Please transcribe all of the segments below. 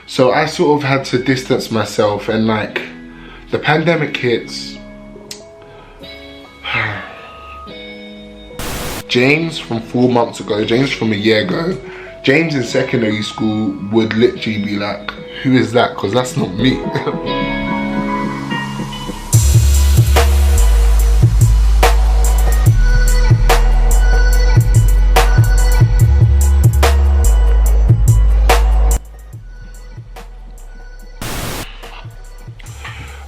So I sort of had to distance myself, and like the pandemic hits. James from 4 months ago, James from a year ago, James in secondary school would literally be like, who is that? Because that's not me.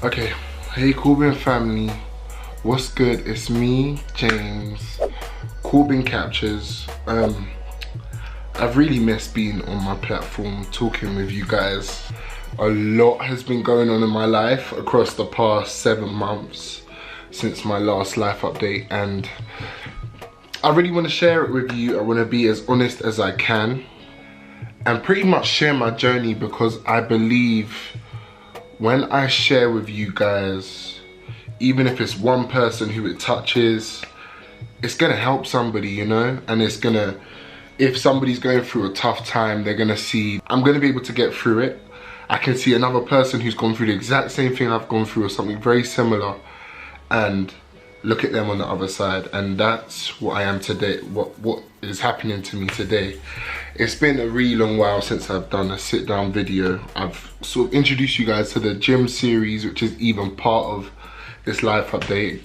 Okay, hey Corbin family, what's good? It's me, James, Corbin Captures. I've really missed being on my platform, talking with you guys. A lot has been going on in my life across the past 7 months since my last life update, and I really want to share it with you. I want to be as honest as I can and pretty much share my journey, because I believe when I share with you guys, even if it's one person who it touches, it's gonna help somebody, you know? And it's gonna, if somebody's going through a tough time, they're gonna see, I'm gonna be able to get through it. I can see another person who's gone through the exact same thing I've gone through, or something very similar, and look at them on the other side. And that's what I am today, what is happening to me today. It's been a really long while since I've done a sit down video. I've sort of introduced you guys to the gym series, which is even part of this life update.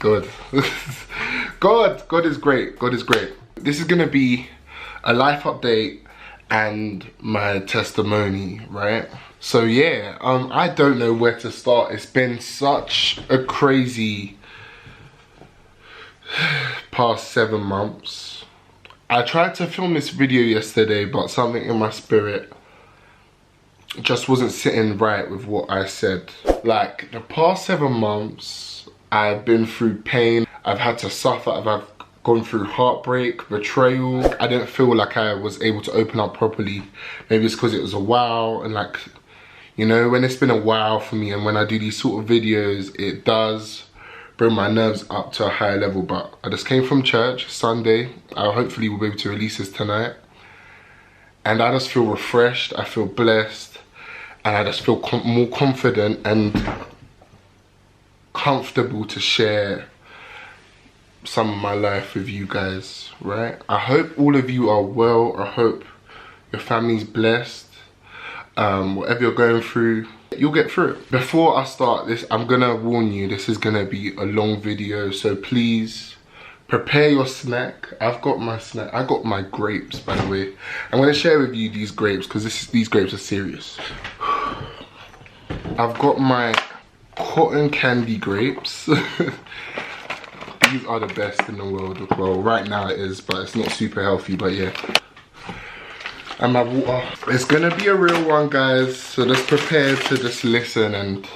God, God is great, God is great. This is gonna be a life update and my testimony, right? So yeah, I don't know where to start. It's been such a crazy past 7 months. I tried to film this video yesterday, but something in my spirit just wasn't sitting right with what I said. Like, the past 7 months, I've been through pain. I've had to suffer. I've gone through heartbreak, betrayal. I didn't feel like I was able to open up properly. Maybe it's because it was a while, and like, you know, when it's been a while for me, and when I do these sort of videos, it does bring my nerves up to a higher level. But I just came from church Sunday. I hopefully will be able to release this tonight, and I just feel refreshed. I feel blessed, and I just feel more confident and comfortable to share some of my life with you guys, right? I hope all of you are well. I hope your family's blessed. Whatever you're going through, you'll get through it. Before I start this, I'm gonna warn you, this is gonna be a long video, so please prepare your snack. I've got my snack. I got my grapes, by the way. I'm gonna share with you these grapes, because these grapes are serious. I've got my cotton candy grapes. These are the best in the world. Well, right now it is, but it's not super healthy, but yeah. And my water. It's gonna be a real one, guys, so just prepare to just listen and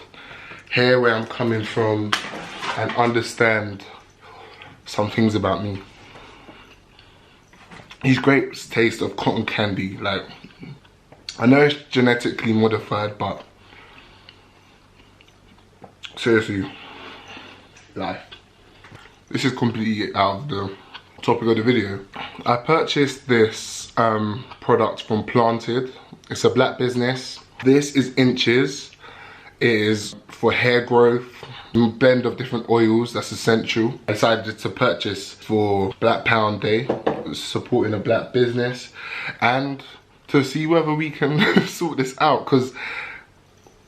hear where I'm coming from and understand some things about me. These grapes taste of cotton candy. Like, I know it's genetically modified, but seriously, life. This is completely out of the topic of the video. I purchased this product from Planted. It's a black business. This is Inches. It is for hair growth, a blend of different oils that's essential. I decided to purchase for Black Pound Day, supporting a black business, and to see whether we can sort this out, because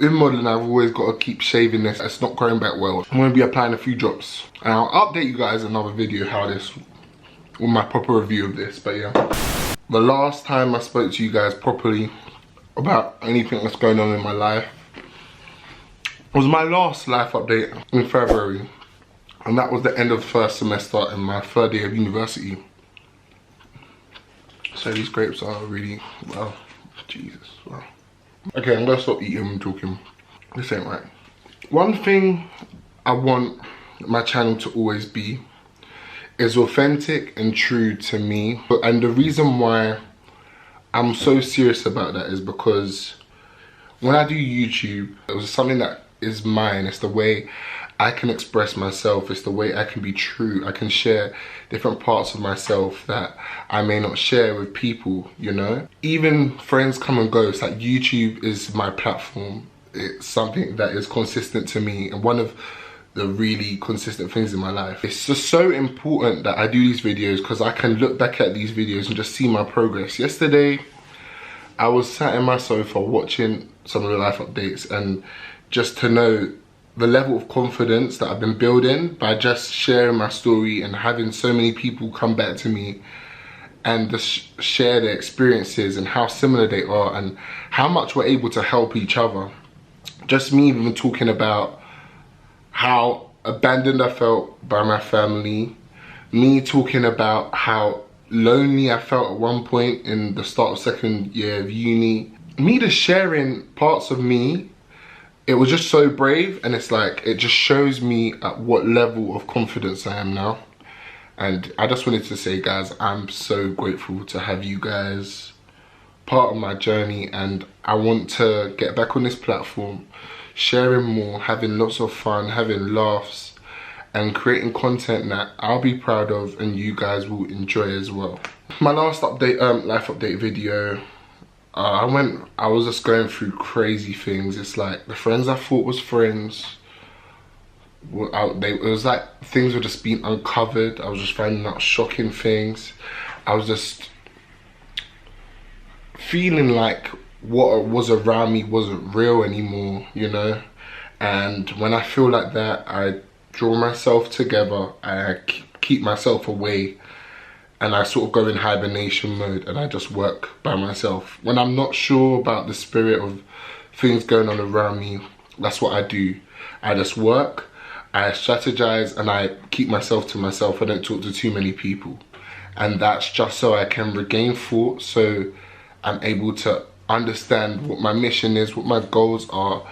in modeling I've always got to keep shaving this. It's not growing back well. I'm going to be applying a few drops, and I'll update you guys in another video how this, with my proper review of this. But yeah, the last time I spoke to you guys properly about anything that's going on in my life was my last life update in February, and that was the end of the first semester in my 3rd year of university. So these grapes are really, well, Jesus, wow. Okay, I'm gonna stop eating and talking. This ain't right. One thing I want my channel to always be is authentic and true to me. And the reason why I'm so serious about that is because when I do YouTube, it was something that is mine. It's the way I can express myself. It's the way I can be true. I can share different parts of myself that I may not share with people, you know? Even friends come and go. It's like YouTube is my platform. It's something that is consistent to me, and one of the really consistent things in my life. It's just so important that I do these videos because I can look back at these videos and just see my progress. Yesterday, I was sat in my sofa watching some of the life updates, and just to know the level of confidence that I've been building by just sharing my story and having so many people come back to me and just share their experiences and how similar they are and how much we're able to help each other. Just me even talking about how abandoned I felt by my family, me talking about how lonely I felt at one point in the start of second year of uni, me just sharing parts of me. It was just so brave, and it's like, it just shows me at what level of confidence I am now. And I just wanted to say, guys, I'm so grateful to have you guys part of my journey, and I want to get back on this platform, sharing more, having lots of fun, having laughs, and creating content that I'll be proud of and you guys will enjoy as well. My last update, life update video, I was just going through crazy things. It's like the friends I thought was friends, it was like things were just being uncovered. I was just finding out shocking things. I was just feeling like what was around me wasn't real anymore, you know? And when I feel like that, I draw myself together, I keep myself away, and I sort of go in hibernation mode, and I just work by myself. When I'm not sure about the spirit of things going on around me, that's what I do. I just work, I strategize, and I keep myself to myself. I don't talk to too many people. And that's just so I can regain thought, so I'm able to understand what my mission is, what my goals are,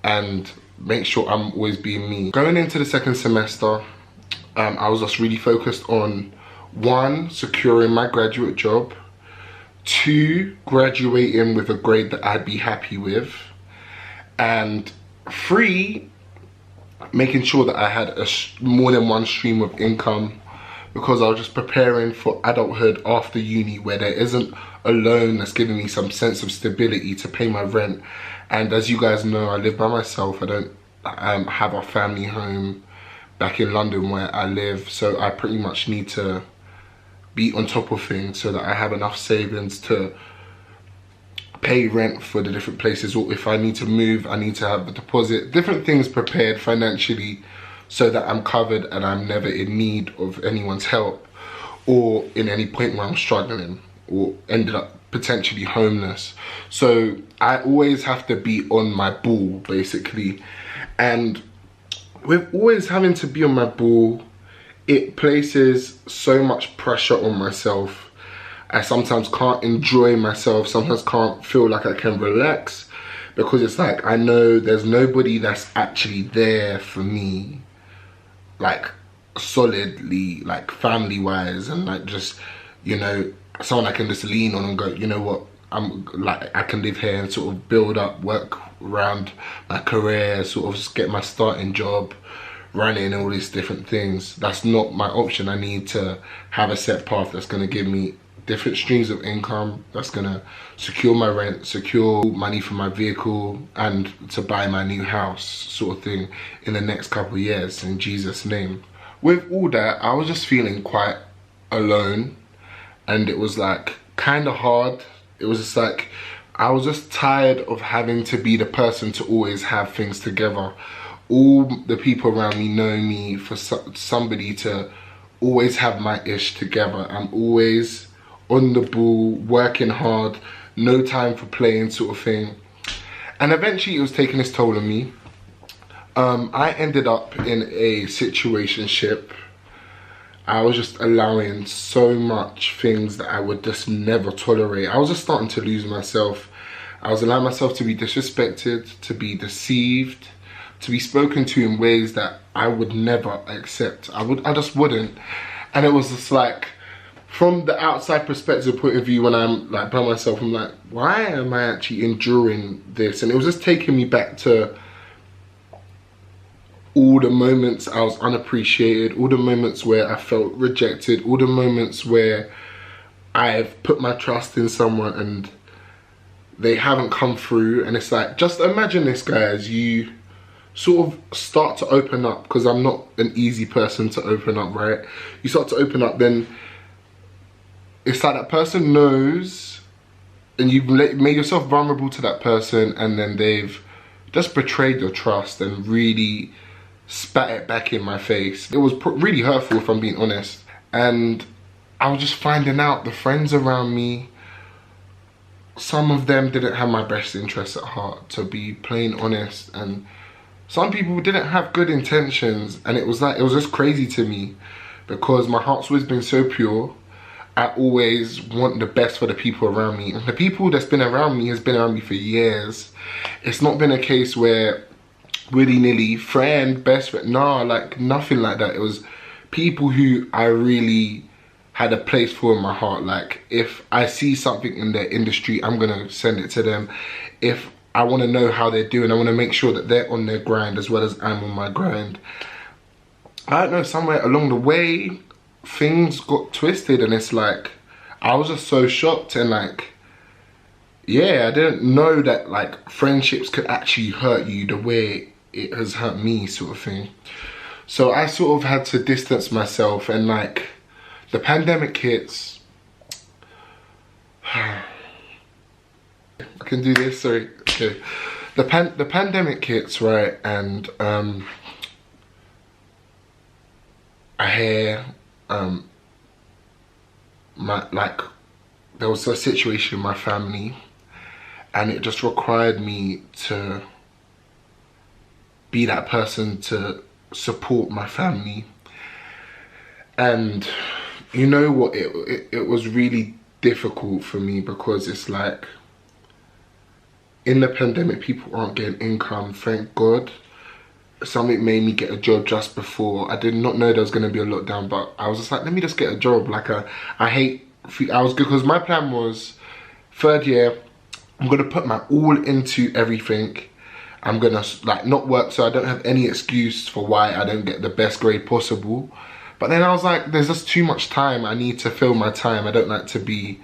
and make sure I'm always being me. Going into the second semester, I was just really focused on 1, securing my graduate job, 2, graduating with a grade that I'd be happy with, and 3, making sure that I had more than one stream of income, because I was just preparing for adulthood after uni, where there isn't a loan that's giving me some sense of stability to pay my rent. And as you guys know, I live by myself. I don't have a family home back in London where I live, so I pretty much need to be on top of things so that I have enough savings to pay rent for the different places, or if I need to move, I need to have the deposit, different things prepared financially so that I'm covered and I'm never in need of anyone's help, or in any point where I'm struggling or ended up potentially homeless. So I always have to be on my ball, basically. And with always having to be on my ball, it places so much pressure on myself. I sometimes can't enjoy myself, sometimes can't feel like I can relax, because it's like I know there's nobody that's actually there for me, like solidly, like family wise, and like just, you know, someone I can just lean on and go, you know what, I'm like, I can live here and sort of build up, work around my career, sort of just get my starting job, running, all these different things. That's not my option. I need to have a set path that's going to give me different streams of income, that's going to secure my rent, secure money for my vehicle, and to buy my new house, sort of thing, in the next couple of years, in Jesus' name. With all that, I was just feeling quite alone, and it was like kind of hard. It was just like I was just tired of having to be the person to always have things together. All the people around me know me for somebody to always have my ish together. I'm always on the ball, working hard, no time for playing, sort of thing. And eventually it was taking its toll on me. I ended up in a situationship. I was just allowing so much things that I would just never tolerate. I was just starting to lose myself. I was allowing myself to be disrespected, to be deceived, to be spoken to in ways that I would never accept. I just wouldn't. And it was just like, from the outside perspective point of view, when I'm like by myself, I'm like, why am I actually enduring this? And it was just taking me back to all the moments I was unappreciated, all the moments where I felt rejected, all the moments where I've put my trust in someone and they haven't come through. And it's like, just imagine this, guys, you sort of start to open up, because I'm not an easy person to open up, right? You start to open up, then it's like that person knows, and you've made yourself vulnerable to that person, and then they've just betrayed your trust and really spat it back in my face. It was really hurtful, if I'm being honest. And I was just finding out the friends around me, some of them didn't have my best interests at heart, to be plain honest, and some people didn't have good intentions. And it was like, it was just crazy to me, because my heart's always been so pure. I always want the best for the people around me, and the people that's been around me has been around me for years. It's not been a case where willy-nilly friend, best friend, nah, like nothing like that. It was people who I really had a place for in my heart. Like, if I see something in their industry, I'm gonna send it to them. If I want to know how they're doing, I want to make sure that they're on their grind as well as I'm on my grind. I don't know, somewhere along the way things got twisted, and it's like, I was just so shocked. And like, yeah, I didn't know that like friendships could actually hurt you the way it has hurt me, sort of thing. So I sort of had to distance myself, and like, the pandemic hits. I can do this, sorry. Okay. The pandemic hits, right? And I hear there was a situation in my family, and it just required me to be that person to support my family. And you know what, it was really difficult for me, because it's like, in the pandemic, people aren't getting income, thank God. Something made me get a job just before. I did not know there was going to be a lockdown, but I was just like, let me just get a job. Like, I was good, because my plan was, third year, I'm going to put my all into everything. I'm going to like not work, so I don't have any excuse for why I don't get the best grade possible. But then I was like, there's just too much time. I need to fill my time. I don't like to be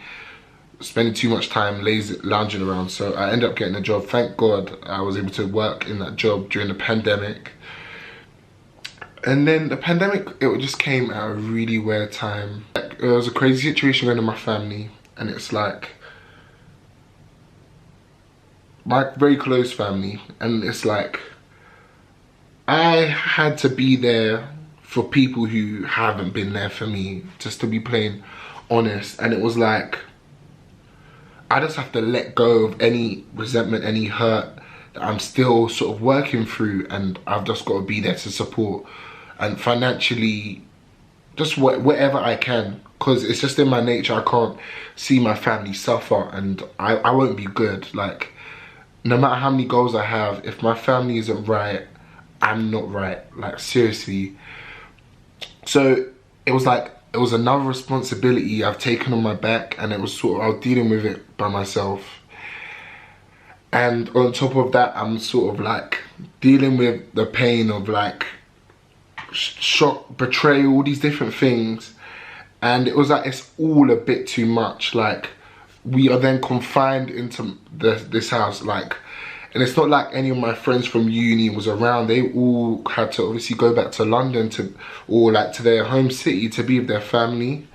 spending too much time lazy lounging around. So I ended up getting a job. Thank God I was able to work in that job during the pandemic. And then the pandemic, it just came at a really weird time. Like, it was a crazy situation going on in my family, and it's like, my very close family, and it's like, I had to be there for people who haven't been there for me, just to be plain honest. And it was like, I just have to let go of any resentment, any hurt that I'm still sort of working through, and I've just got to be there to support, and financially, just whatever I can, because it's just in my nature. I can't see my family suffer, and I won't be good. Like, no matter how many goals I have, if my family isn't right, I'm not right, like seriously. So it was like, it was another responsibility I've taken on my back, and it was sort of, I was dealing with it by myself. And on top of that, I'm sort of like dealing with the pain of like shock, betrayal, all these different things. And it was like, it's all a bit too much. Like, we are then confined into this house, like, and it's not like any of my friends from uni was around. They all had to obviously go back to London or like to their home city to be with their family.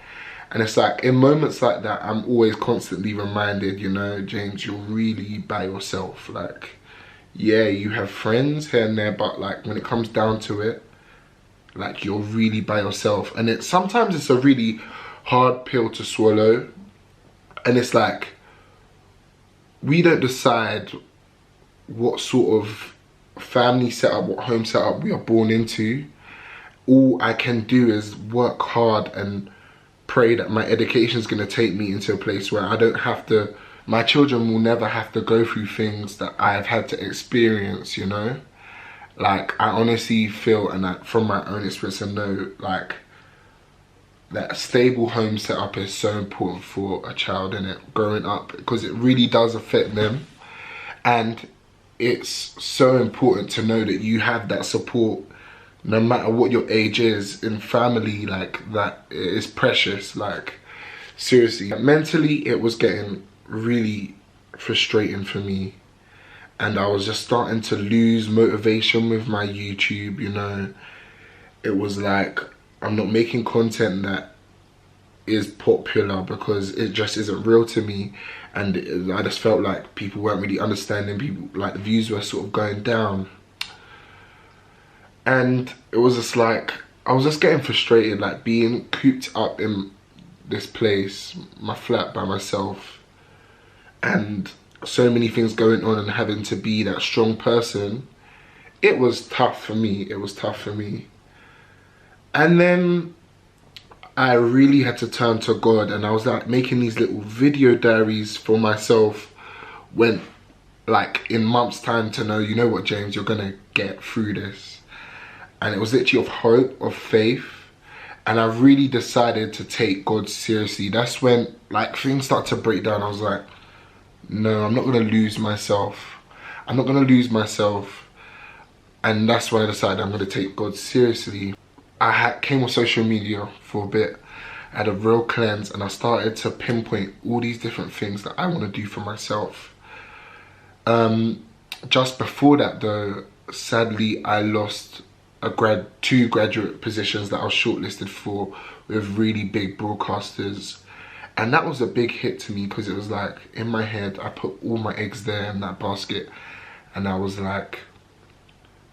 And it's like, in moments like that, I'm always constantly reminded, you know, James, you're really by yourself. Like, yeah, you have friends here and there, but like, when it comes down to it, like, you're really by yourself. And sometimes it's a really hard pill to swallow. And it's like, we don't decide what sort of family setup, what home setup we are born into. All I can do is work hard and pray that my education is going to take me into a place where I don't have to, my children will never have to go through things that I've had to experience, you know? Like, I honestly feel, and that from my own experience, I know, like, that a stable home setup is so important for a child, innit, growing up, because it really does affect them. And it's so important to know that you have that support no matter what your age is, in family, like, that is precious. Like, seriously. Mentally, it was getting really frustrating for me. And I was just starting to lose motivation with my YouTube, you know. It was like, I'm not making content that is popular because it just isn't real to me. And I just felt like people weren't really understanding, people, like, the views were sort of going down. And it was just like, I was just getting frustrated, like being cooped up in this place, my flat, by myself, and so many things going on, and having to be that strong person. It was tough for me. It was tough for me. And then I really had to turn to God, and I was like making these little video diaries for myself, when, like, in months' time, to know, you know what, James, you're gonna get through this. And it was literally of hope, of faith. And I really decided to take God seriously. That's when, like, things start to break down. I was like, no, I'm not gonna lose myself. I'm not gonna lose myself. And that's when I decided I'm gonna take God seriously. I came on social media for a bit. I had a real cleanse, and I started to pinpoint all these different things that I want to do for myself. Just before that though, sadly, I lost two graduate positions that I was shortlisted for with really big broadcasters. And that was a big hit to me, because it was like, in my head, I put all my eggs there in that basket, and I was like,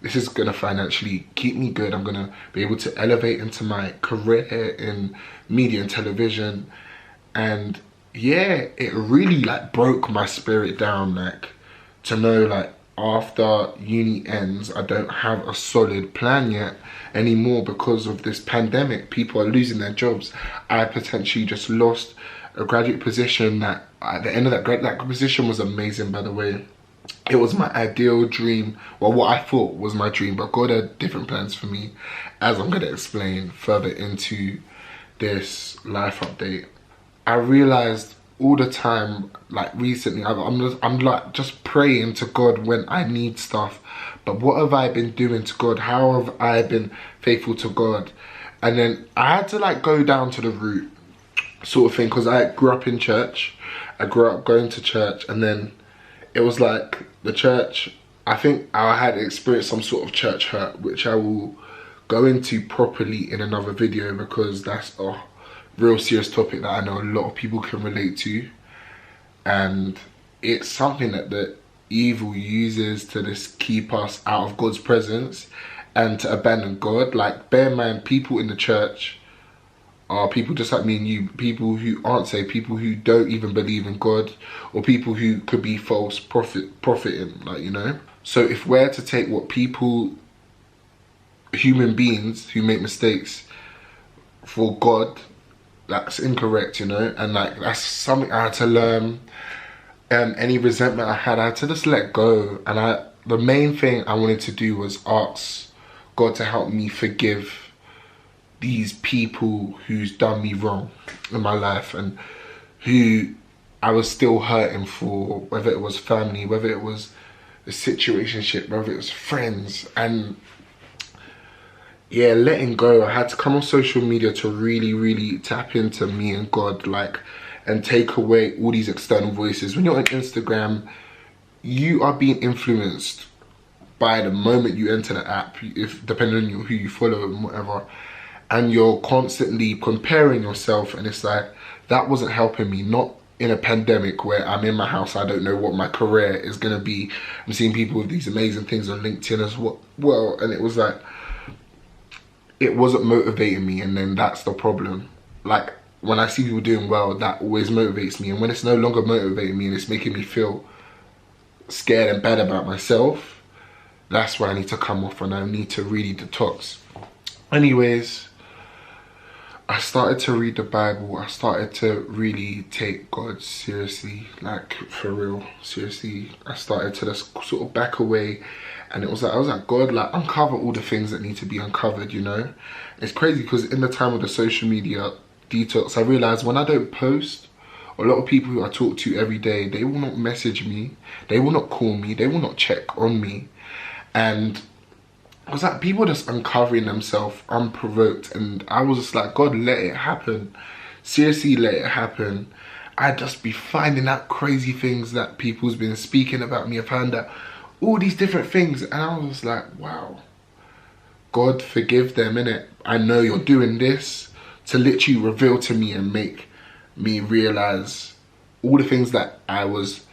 this is gonna financially keep me good. I'm gonna be able to elevate into my career in media and television. And yeah, it really, like, broke my spirit down, like, to know, like, after uni ends, I don't have a solid plan yet anymore because of this pandemic. People are losing their jobs. I potentially just lost a graduate position that, at the end of that position was amazing, by the way. It was my ideal dream, well, what I thought was my dream, but God had different plans for me, as I'm going to explain further into this life update. I realized all the time, like, recently, I'm like just praying to God when I need stuff. But what have I been doing to God? How have I been faithful to God? And then I had to, like, go down to the root sort of thing, because I grew up in church. I grew up going to church, and then it was like the church, I think I had experienced some sort of church hurt, which I will go into properly in another video, because that's a real serious topic that I know a lot of people can relate to. And it's something that the evil uses to just keep us out of God's presence and to abandon God. Like, bear in mind, people in the church are people just like me and you, people who aren't saved, people who don't even believe in God, or people who could be false profiting, like, you know. So if we're to take what people, human beings who make mistakes, for God, that's incorrect, you know. And, like, that's something I had to learn. Any resentment I had to just let go. And the main thing I wanted to do was ask God to help me forgive these people who's done me wrong in my life, and who I was still hurting for, whether it was family, whether it was a situationship, whether it was friends. And yeah, letting go. I had to come on social media to really tap into me and God, like, and take away all these external voices. When you're on Instagram, you are being influenced by the moment you enter the app, if depending on who you follow and whatever. And you're constantly comparing yourself, and it's like, that wasn't helping me. Not in a pandemic where I'm in my house, I don't know what my career is gonna be. I'm seeing people with these amazing things on LinkedIn as well, and it was like, it wasn't motivating me. And then that's the problem. Like, when I see people doing well, that always motivates me. And when it's no longer motivating me and it's making me feel scared and bad about myself, that's where I need to come off, and I need to really detox. Anyways, I started to read the Bible. I started to really take God seriously, like, for real, seriously. I started to just sort of back away, and it was like, I was like, God, like, uncover all the things that need to be uncovered, you know? It's crazy, because in the time of the social media detox, I realized when I don't post, a lot of people who I talk to every day, they will not message me, they will not call me, they will not check on me. And it was like people just uncovering themselves unprovoked, and I was just like, God, let it happen. Seriously, let it happen. I'd just be finding out crazy things that people's been speaking about me. I found out all these different things, and I was like, wow, God, forgive them, innit? I know you're doing this to literally reveal to me and make me realize all the things that I was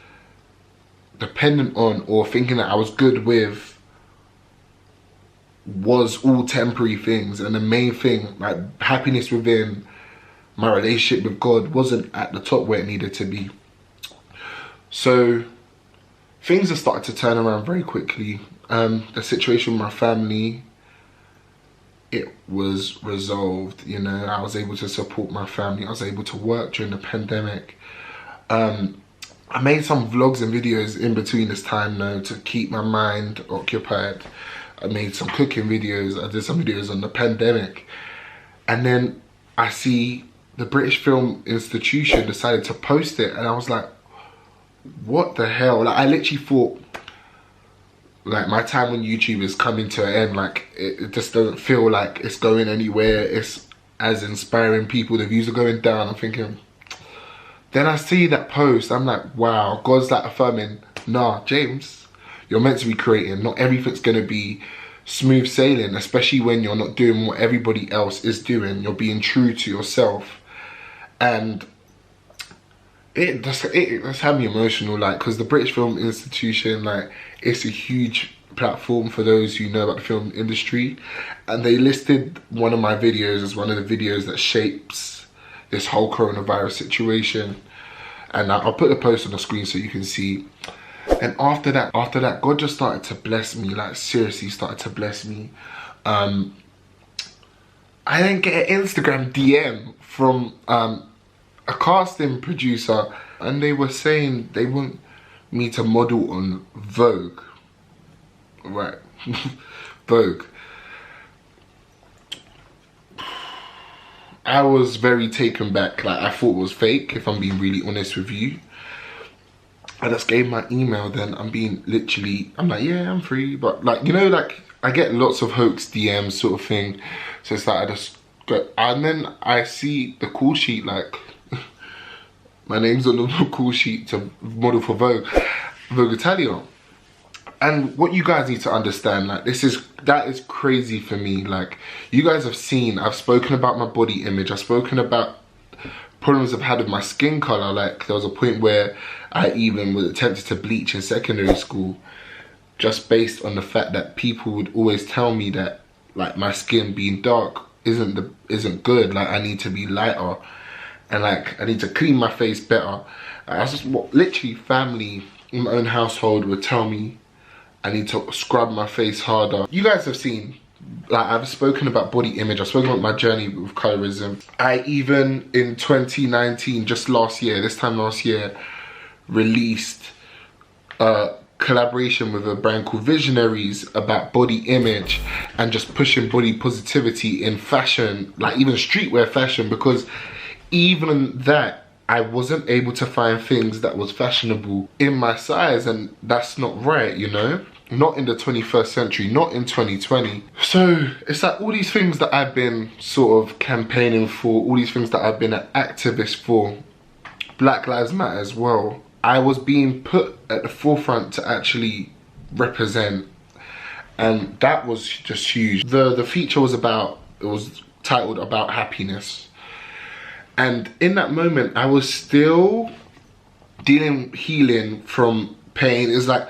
dependent on or thinking that I was good with was all temporary things, and the main thing, like happiness within my relationship with God, wasn't at the top where it needed to be. So things have started to turn around very quickly. The situation with my family, it was resolved, you know. I was able to support my family. I was able to work during the pandemic. I made some vlogs and videos in between this time though to keep my mind occupied. I made some cooking videos. I did some videos on the pandemic. And then I see the British Film Institution decided to post it, and I was like, what the hell? Like, I literally thought, like, my time on YouTube is coming to an end. Like, it just doesn't feel like it's going anywhere. It's as inspiring people. The views are going down. I'm thinking, then I see that post. I'm like, wow, God's like affirming, nah, James, you're meant to be creating. Not everything's gonna be smooth sailing, especially when you're not doing what everybody else is doing. You're being true to yourself. And it just had me emotional, like, because the British Film Institution, like, it's a huge platform for those who know about the film industry, and they listed one of my videos as one of the videos that shapes this whole coronavirus situation. And I'll put the post on the screen so you can see. And after that, God just started to bless me, like seriously started to bless me. I didn't get an Instagram DM from a casting producer, and they were saying they want me to model on Vogue. Right, Vogue. I was very taken back. Like, I thought it was fake, if I'm being really honest with you. I just gave my email, then I'm like, yeah, I'm free. But like, you know, like, I get lots of hoax DMs sort of thing. So it's like, I just go, and then I see the call sheet, like, my name's on the call sheet to model for Vogue Italia. And what you guys need to understand, like, that is crazy for me. Like, you guys have seen, I've spoken about my body image. I've spoken about problems I've had with my skin color. Like, there was a point where I even was attempted to bleach in secondary school, just based on the fact that people would always tell me that, like, my skin being dark isn't good. Like, I need to be lighter, and like, I need to clean my face better. I was just, literally, family in my own household would tell me I need to scrub my face harder. You guys have seen, like, I've spoken about body image. I've spoken about my journey with colorism. I even, in 2019, just last year, this time last year, released a collaboration with a brand called Visionaries about body image and just pushing body positivity in fashion, like even streetwear fashion, because even that, I wasn't able to find things that was fashionable in my size, and that's not right, you know? Not in the 21st century, not in 2020. So it's like all these things that I've been sort of campaigning for, all these things that I've been an activist for, Black Lives Matter as well, I was being put at the forefront to actually represent, and that was just huge. The feature was titled About Happiness. And in that moment, I was still healing from pain. It's like,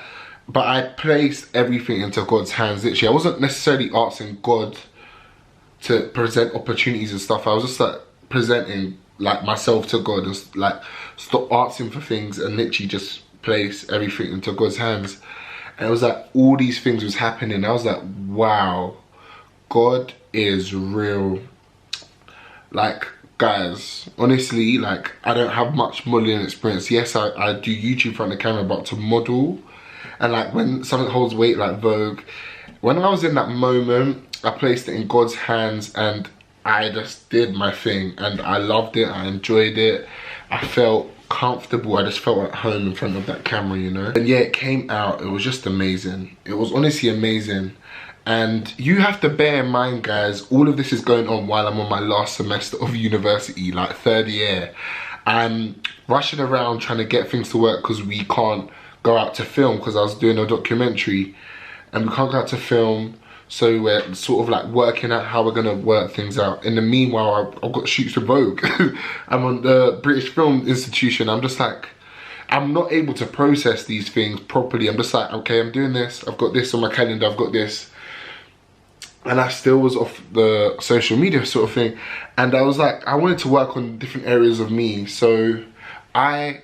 but I placed everything into God's hands, literally. I wasn't necessarily asking God to present opportunities and stuff. I was just like presenting like myself to God, and like stop asking for things and literally just place everything into God's hands. And it was like all these things was happening. I was like, wow, God is real. Like, guys, honestly, like, I don't have much modeling experience. Yes, I do YouTube in front of the camera, but to model, and like when something holds weight like Vogue, when I was in that moment, I placed it in God's hands and I just did my thing, and I loved it, I enjoyed it, I felt comfortable, I just felt at home in front of that camera, you know? And yeah, it came out, it was just amazing. It was honestly amazing. And you have to bear in mind, guys, all of this is going on while I'm on my last semester of university, like 3rd year. I'm rushing around trying to get things to work because we can't go out to film, because I was doing a documentary and we can't go out to film. So we're sort of like working out how we're gonna work things out. In the meanwhile, I've got shoots for Vogue. I'm on the British Film Institution. I'm just like, I'm not able to process these things properly. I'm just like, okay, I'm doing this. I've got this on my calendar. I've got this. And I still was off the social media sort of thing. And I was like, I wanted to work on different areas of me. So I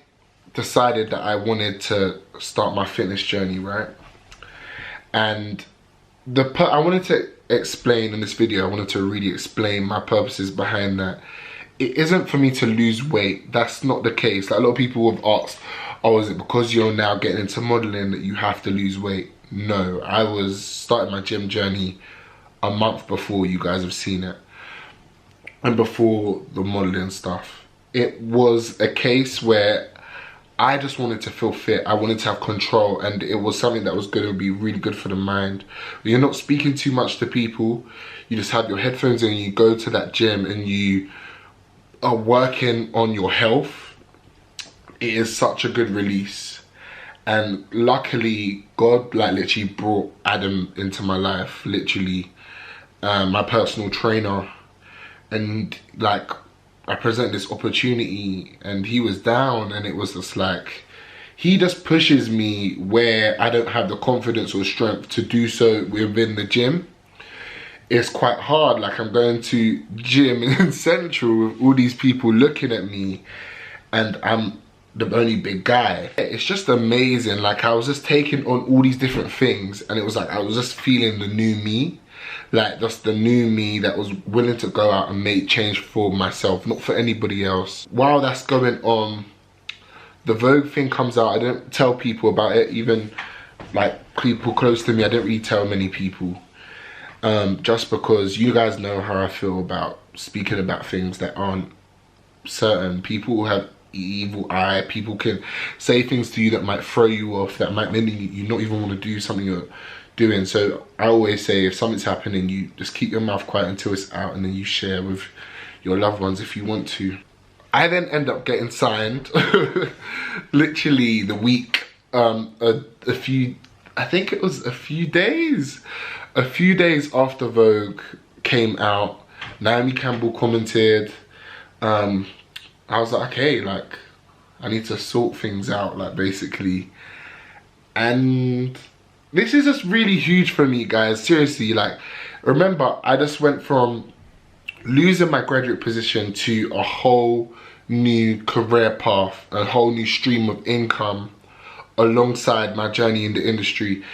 decided that I wanted to start my fitness journey, right? And I wanted to explain in this video, I wanted to really explain my purposes behind that. It isn't for me to lose weight. That's not the case. Like, a lot of people have asked, oh, is it because you're now getting into modeling that you have to lose weight? No, I was starting my gym journey a month before you guys have seen it, and before the modeling stuff. It was a case where I just wanted to feel fit. I wanted to have control, and it was something that was going to be really good for the mind. You're not speaking too much to people. You just have your headphones and you go to that gym and you are working on your health. It is such a good release. And luckily, God like literally brought Adam into my life, literally, my personal trainer. And like, I presented this opportunity and he was down, and it was just like, he just pushes me where I don't have the confidence or strength to do so within the gym. It's quite hard. Like, I'm going to gym in Central with all these people looking at me and I'm the only big guy. It's just amazing. Like, I was just taking on all these different things, and it was like I was just feeling the new me. Like, just the new me that was willing to go out and make change for myself, not for anybody else. While that's going on, the Vogue thing comes out. I didn't tell people about it, even like people close to me. I didn't really tell many people, just because you guys know how I feel about speaking about things that aren't certain. People have evil eye. People can say things to you that might throw you off, that might make you not even want to do something you're doing. So I always say, if something's happening, you just keep your mouth quiet until it's out, and then you share with your loved ones if you want to. I then end up getting signed literally the week, I think it was a few days after Vogue came out. Naomi Campbell commented. I was like, okay, like, I need to sort things out, like, basically. And this is just really huge for me, guys. Seriously, like, remember, I just went from losing my graduate position to a whole new career path, a whole new stream of income alongside my journey in the industry.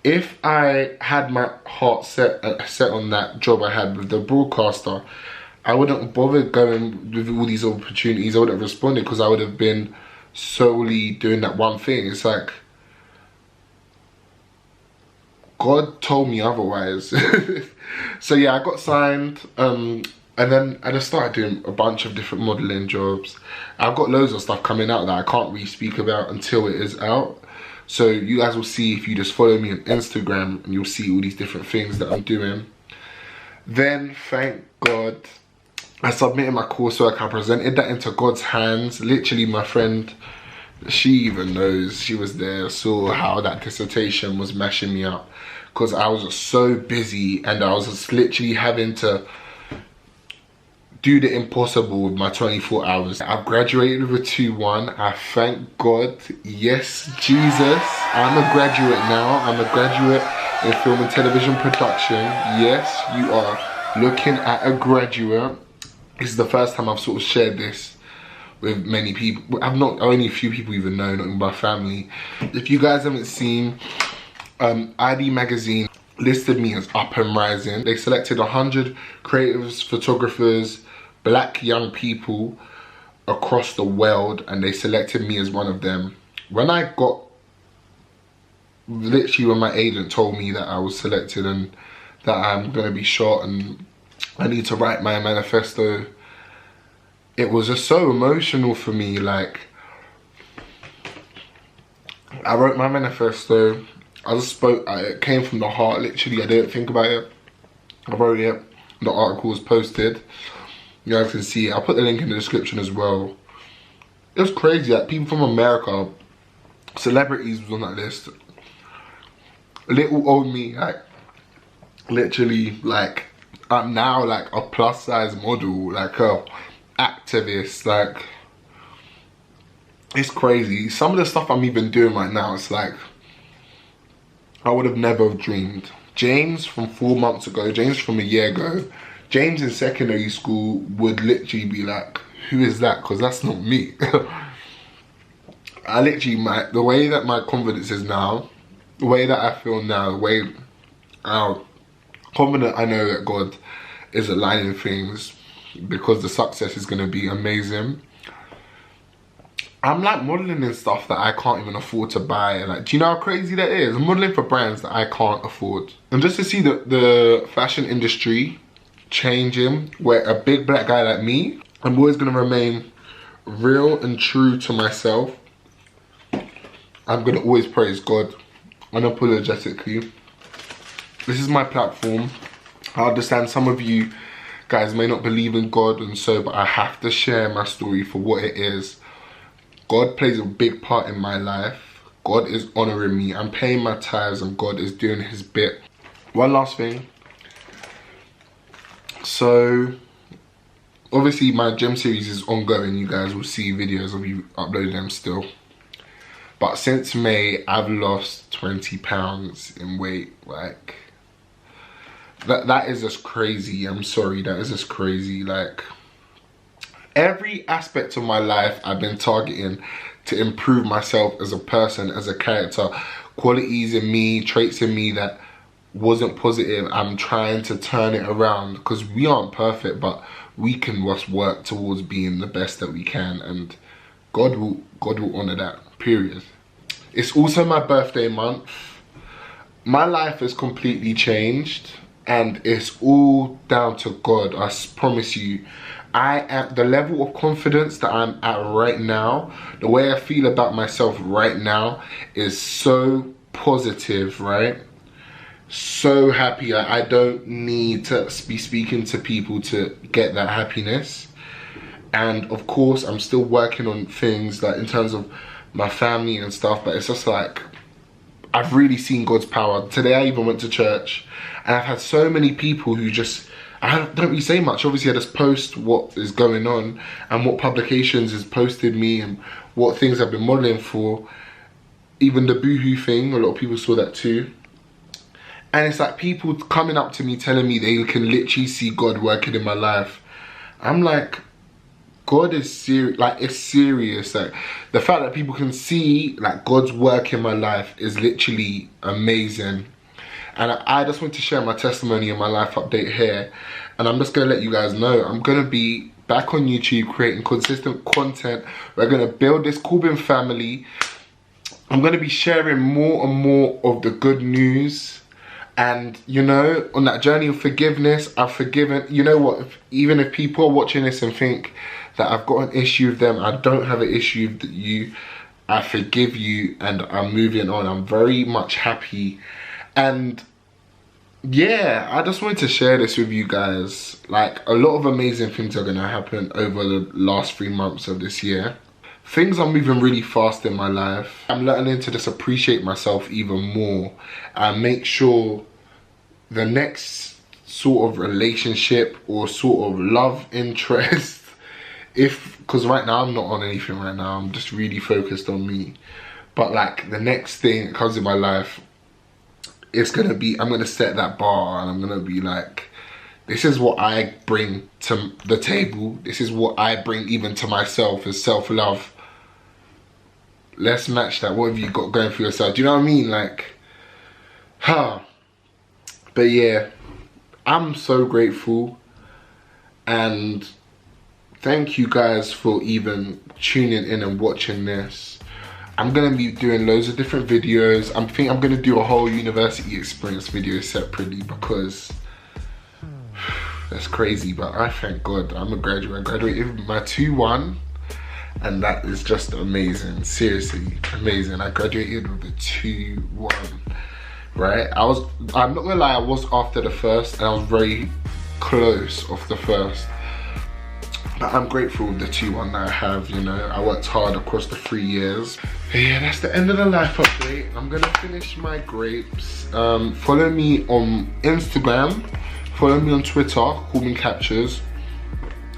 If I had my heart set on that job I had with the broadcaster, I wouldn't have bothered going with all these opportunities. I wouldn't have responded, because I would have been solely doing that one thing. It's like, God told me otherwise. So yeah, I got signed, and then I just started doing a bunch of different modeling jobs. I've got loads of stuff coming out that I can't really speak about until it is out. So you guys will see if you just follow me on Instagram, and you'll see all these different things that I'm doing. Then, thank God, I submitted my coursework. I presented that into God's hands. Literally, my friend, she even knows, she was there, saw how that dissertation was mashing me up, because I was just so busy, and I was just literally having to do the impossible with my 24 hours. I've graduated with a 2-1. I thank God. Yes, Jesus. I'm a graduate now. I'm a graduate in film and television production. Yes, you are looking at a graduate. This is the first time I've sort of shared this with many people. Only a few people even know, not in my family. If you guys haven't seen, ID magazine listed me as up and rising. They selected 100 creatives, photographers, black young people across the world, and they selected me as one of them. When I got, literally when my agent told me that I was selected and that I'm gonna be shot and I need to write my manifesto, it was just so emotional for me. Like, I wrote my manifesto, I just spoke, it came from the heart, literally. I didn't think about it. I wrote it. The article was posted. You guys can see it. I'll put the link in the description as well. It was crazy, like people from America, celebrities was on that list. Little old me, like literally, like I'm now like a plus size model, like a activist, like it's crazy. Some of the stuff I'm even doing right now, it's like I would have never dreamed. James from 4 months ago, James from a year ago, James in secondary school would literally be like, who is that? Because that's not me. I literally, the way that my confidence is now, the way that I feel now, the way how confident I know that God is aligning things because the success is going to be amazing. I'm like modeling in stuff that I can't even afford to buy. Like, do you know how crazy that is? I'm modeling for brands that I can't afford. And just to see the fashion industry changing, where a big black guy like me, I'm always going to remain real and true to myself. I'm going to always praise God unapologetically. This is my platform. I understand some of you guys may not believe in God and so, but I have to share my story for what it is. God plays a big part in my life. God is honoring me. I'm paying my tithes and God is doing his bit. One last thing. So, obviously my gym series is ongoing. You guys will see videos of you uploading them still. But since May, I've lost 20 pounds in weight. Like, that is just crazy. I'm sorry, that is just crazy. Like, every aspect of my life I've been targeting to improve myself as a person, as a character, qualities in me, traits in me that wasn't positive. I'm trying to turn it around because we aren't perfect, but we can just work towards being the best that we can, and God will honor that, period. It's also my birthday month. My life has completely changed and it's all down to God. I promise you. I am the level of confidence that I'm at right now, the way I feel about myself right now is so positive, right? So happy. I don't need to be speaking to people to get that happiness. And of course, I'm still working on things like in terms of my family and stuff, but it's just like, I've really seen God's power. Today I even went to church and I've had so many people who just, I don't really say much. Obviously I just post what is going on and what publications has posted me and what things I've been modeling for. Even the boohoo thing, a lot of people saw that too. And it's like people coming up to me telling me they can literally see God working in my life. I'm like, God is serious, like it's serious. Like the fact that people can see like God's work in my life is literally amazing. And I just want to share my testimony and my life update here. And I'm just going to let you guys know, I'm going to be back on YouTube creating consistent content. We're going to build this Corbin family. I'm going to be sharing more and more of the good news. And, you know, on that journey of forgiveness, I've forgiven. You know what, even if people are watching this and think that I've got an issue with them, I don't have an issue with you. I forgive you and I'm moving on. I'm very much happy. And yeah, I just wanted to share this with you guys. Like, a lot of amazing things are going to happen over the last 3 months of this year. Things are moving really fast in my life. I'm learning to just appreciate myself even more and make sure the next sort of relationship or sort of love interest, because right now I'm not on anything right now, I'm just really focused on me. But like the next thing that comes in my life, it's gonna be, I'm gonna set that bar and I'm gonna be like, this is what I bring to the table. This is what I bring even to myself as self-love. Let's match that. What have you got going for yourself? Do you know what I mean? Like, But yeah, I'm so grateful. And thank you guys for even tuning in and watching this. I'm gonna be doing loads of different videos. I think I'm gonna do a whole university experience video separately because that's crazy, but I thank God I'm a graduate. I graduated with my 2-1 and that is just amazing. Seriously, amazing. I graduated with a 2-1 right? I'm not gonna lie, I was after the first, and I was very close off the first. But I'm grateful with the 2-1 that I have, you know. I worked hard across the 3 years. But yeah, that's the end of the life update. I'm gonna finish my grapes. Follow me on Instagram. Follow me on Twitter, Corbin Captures.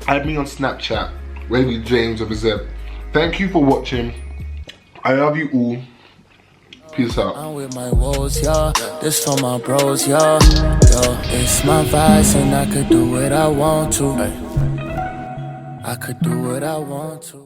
Add me on Snapchat, Wavy James with a Z. Thank you for watching. I love you all. Peace out. I'm with my woes, yeah. This for my bros, yeah. Yo, it's my vice and I could do what I want to. I could do what I want to.